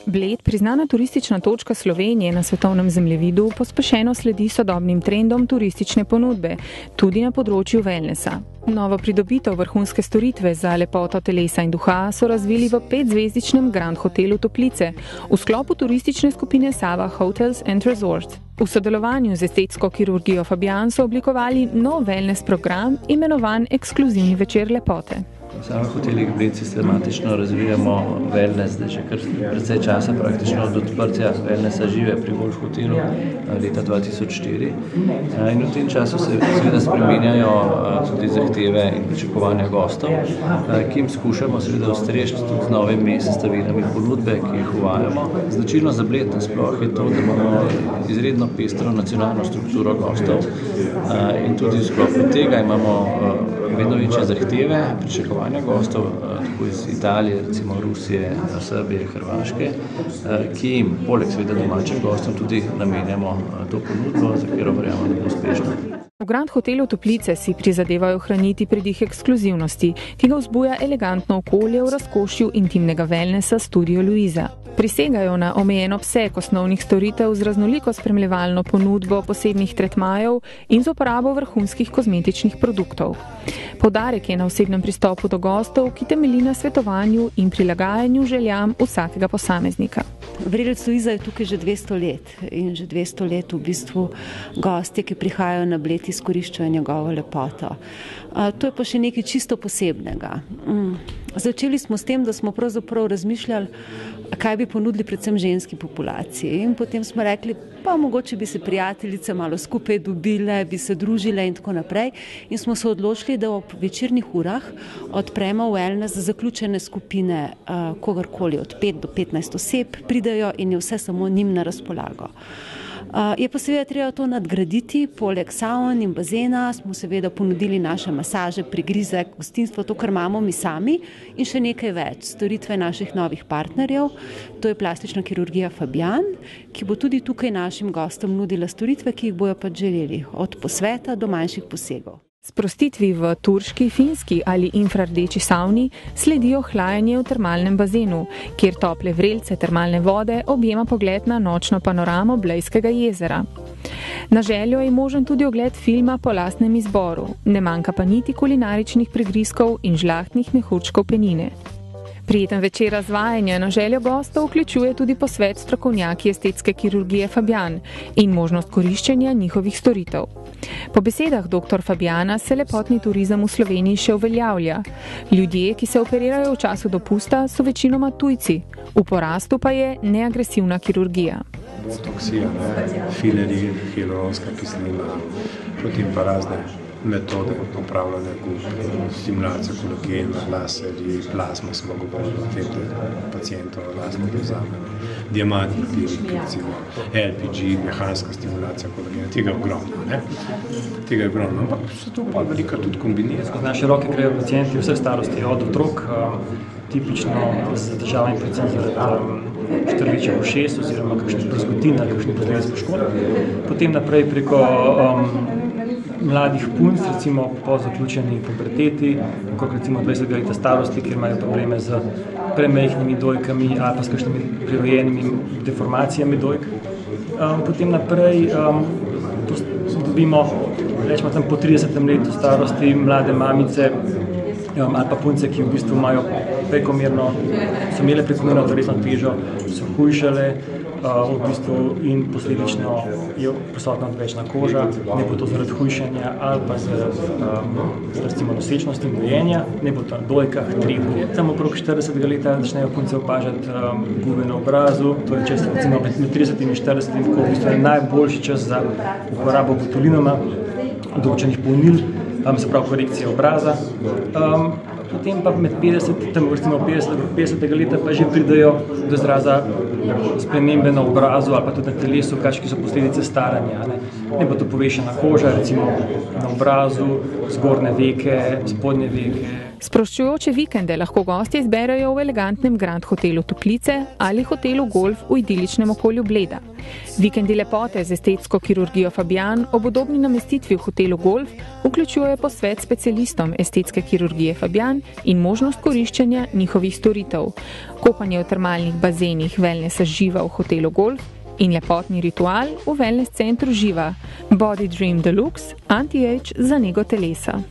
Bled, priznana turistična točka Slovenije na svetovnem zemljevidu, pospešeno sledi sodobnim trendom turistične ponudbe, tudi na področju wellnessa. Novo pridobitev vrhunske storitve za lepoto telesa in duha so razvili v 5-zvezdičnem Grand Hotelu Toplice v sklopu turistične skupine Sava Hotels & Resorts. V sodelovanju z estetsko kirurgijo Fabian so oblikovali nov wellness program, imenovan Ekskluzivni večer lepote. V Sava Hotelih Bled sistematično razvijamo wellness, zdaj že kar precej časa, praktično od odprtja wellnessa Žive pri Golf hotelu leta 2004. In v tem času se seveda spreminjajo tudi zahteve in pričakovanja gostov, ki jim skušamo seveda ustreči tudi z novimi sestavinami ponudbe, ki jih uvajamo. Značilno za Bled nasploh je to, da imamo izredno pestro nacionalno strukturo gostov in tudi v sklopu tega imamo vedno večje zahteve, pričakovanja gostov, tako iz Italije, recimo Rusije, Srbije, Hrvaške, ki jim poleg seveda domačim gostom tudi namenjamo to ponudbo, za katero verjamemo, da bo uspešna. V Grand Hotelu Toplice si prizadevajo ohraniti pridih ekskluzivnosti, ki ga vzbuja elegantno okolje v razkošju intimnega wellnessa Studio Luiza. Prisegajo na omejen obseg osnovnih storitev z raznoliko spremljevalno ponudbo posebnih tretmajev in z uporabo vrhunskih kozmetičnih produktov. Poudarek je na osebnem pristopu do gostov, ki temelji na svetovanju in prilagajanju željam vsakega posameznika. Vrelec Luiza je tukaj že 200 let in že 200 let v bistvu gostje, ki prihajajo na Bled, izkoriščajo njegovo lepoto. To je pa še nekaj čisto posebnega. Začeli smo s tem, da smo pravzaprav razmišljali, kaj bi ponudili predvsem ženski populaciji. In potem smo rekli, pa mogoče bi se prijateljice malo skupaj dobile, bi se družile in tako naprej. In smo se odločili, da ob večernih urah odpremo wellness za zaključene skupine, kogarkoli od 5 do 15 oseb pridejo in je vse samo njim na razpolago. Je pa seveda treba to nadgraditi, poleg saun in bazena smo seveda ponudili naše masaže, prigrizek, gostinstvo, to, kar imamo mi sami in še nekaj več, storitve naših novih partnerjev, to je plastična kirurgija Fabian, ki bo tudi tukaj našim gostom nudila storitve, ki jih bojo pač želeli, od posveta do manjših posegov. Sprostitvi v turški, finski ali infrardeči savni sledijo hlajanje v termalnem bazenu, kjer tople vrelce termalne vode objema pogled na nočno panoramo Blejskega jezera. Na željo je možen tudi ogled filma po lastnem izboru, ne manjka pa niti kulinaričnih prigrizkov in žlahtnih mehurčkov penine. Prijeten večer razvajanja na željo gostov vključuje tudi posvet strokovnjaki estetske kirurgije Fabian in možnost koriščenja njihovih storitev. Po besedah dr. Fabiana se lepotni turizem v Sloveniji še uveljavlja. Ljudje, ki se operirajo v času dopusta, so večinoma tujci. V porastu pa je neagresivna kirurgija. Botoksija, fileri, hialuronska kislina, potem pa razne metode upravljanja gub, stimulacija kolagena, laserji, plazma smo govorili o tem, da pacijentov lasno vzamemo, diamantni pirik, recimo LPG, mehanska stimulacija kolagena, tega je ogromno, ampak se to pa veliko tudi kombinira. Skozi naše roke grejo pacijenti vse starosti, od otrok, tipično z težavami predvsem zaradi štrličev ušes oziroma kakšnih brazgotin ali kakšnih posledic poškodb, potem naprej preko mladih punc, recimo po zaključeni puberteti, okrog recimo 20 leta starosti, kjer imajo probleme z premajhnimi dojkami ali pa s kakšnimi prirojenimi deformacijami dojk. Potem naprej dobimo, rečemo tam po 30 letu starosti, mlade mamice ali pa punce, ki v bistvu imajo so imele prekomerno telesno težo, so hujšale, v bistvu in posledično je prisotna odvečna koža, ne bo to zaradi hujšanja ali pa zaradi recimo nosečnosti in dojenja, ne bo to na dojkah, tripu. Tam okrog 40 leta začnejo punce opažati gube na obrazu, to je čas recimo med 30 in 40, ko v bistvu je najboljši čas za uporabo botulinuma, določenih polnil, se pravi korekcija obraza. Potem pa med 50, tam recimo 50 leta pa že pridejo do izraza spremembe na obrazu ali pa tudi na telesu, ki so posledice staranja. Ne bo to povešena koža, recimo na obrazu, zgornje veke, spodnje veke. Sproščujoče vikende lahko gostje izberejo v elegantnem Grand hotelu Toplice ali hotelu Golf v idiličnem okolju Bleda. Vikendi lepote z estetsko kirurgijo Fabian ob udobni namestitvi v hotelu Golf vključujejo posvet specialistom estetske kirurgije Fabian in možnost koriščenja njihovih storitev. Kopanje v termalnih bazenih Wellnessa Živa v hotelu Golf in lepotni ritual v Wellness centru Živa, Body Dream Deluxe, anti-age za nego telesa.